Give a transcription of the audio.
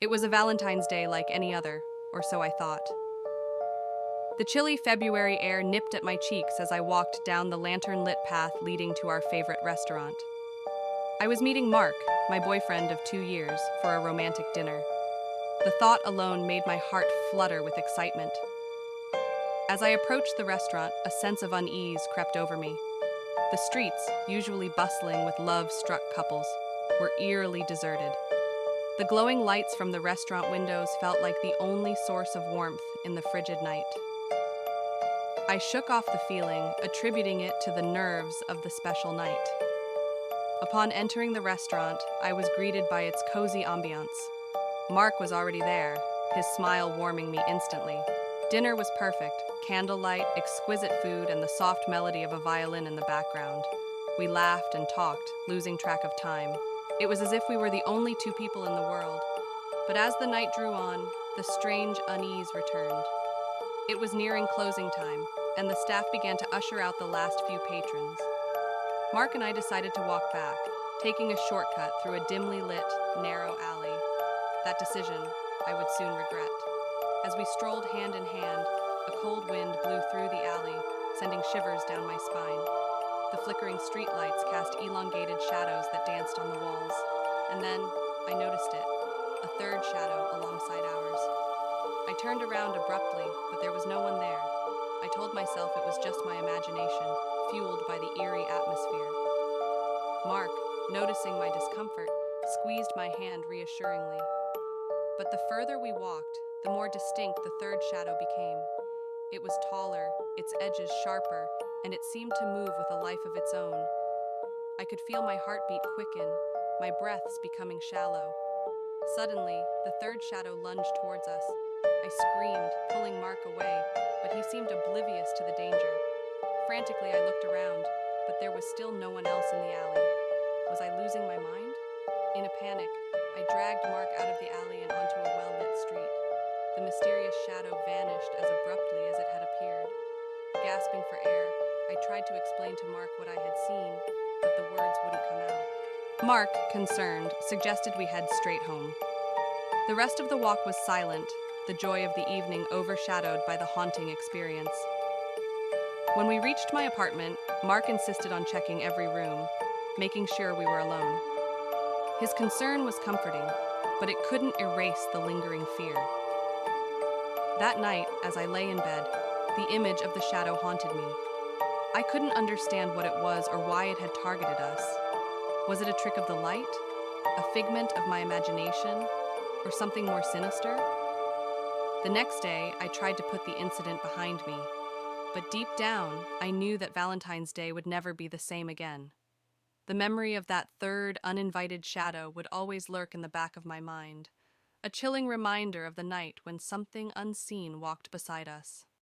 It was a Valentine's Day like any other, or so I thought. The chilly February air nipped at my cheeks as I walked down the lantern-lit path leading to our favorite restaurant. I was meeting Mark, my boyfriend of 2 years, for a romantic dinner. The thought alone made my heart flutter with excitement. As I approached the restaurant, a sense of unease crept over me. The streets, usually bustling with love-struck couples, were eerily deserted. The glowing lights from the restaurant windows felt like the only source of warmth in the frigid night. I shook off the feeling, attributing it to the nerves of the special night. Upon entering the restaurant, I was greeted by its cozy ambiance. Mark was already there, his smile warming me instantly. Dinner was perfect, candlelight, exquisite food, and the soft melody of a violin in the background. We laughed and talked, losing track of time. It was as if we were the only two people in the world. But as the night drew on, the strange unease returned. It was nearing closing time, and the staff began to usher out the last few patrons. Mark and I decided to walk back, taking a shortcut through a dimly lit, narrow alley. That decision I would soon regret. As we strolled hand in hand, a cold wind blew through the alley, sending shivers down my spine. The flickering streetlights cast elongated shadows that danced on the walls. And then, I noticed it, a third shadow alongside ours. I turned around abruptly, but there was no one there. I told myself it was just my imagination, fueled by the eerie atmosphere. Mark, noticing my discomfort, squeezed my hand reassuringly. But the further we walked, the more distinct the third shadow became. It was taller, its edges sharper, and it seemed to move with a life of its own. I could feel my heartbeat quicken, my breaths becoming shallow. Suddenly, the third shadow lunged towards us. I screamed, pulling Mark away, but he seemed oblivious to the danger. Frantically, I looked around, but there was still no one else in the alley. Was I losing my mind? In a panic, I dragged Mark out of the alley and onto a well-lit street. The mysterious shadow vanished as abruptly as it had appeared. Gasping for air, I tried to explain to Mark what I had seen, but the words wouldn't come out. Mark, concerned, suggested we head straight home. The rest of the walk was silent, the joy of the evening overshadowed by the haunting experience. When we reached my apartment, Mark insisted on checking every room, making sure we were alone. His concern was comforting, but it couldn't erase the lingering fear. That night, as I lay in bed, the image of the shadow haunted me. I couldn't understand what it was or why it had targeted us. Was it a trick of the light? A figment of my imagination? Or something more sinister? The next day, I tried to put the incident behind me. But deep down, I knew that Valentine's Day would never be the same again. The memory of that third, uninvited shadow would always lurk in the back of my mind, a chilling reminder of the night when something unseen walked beside us.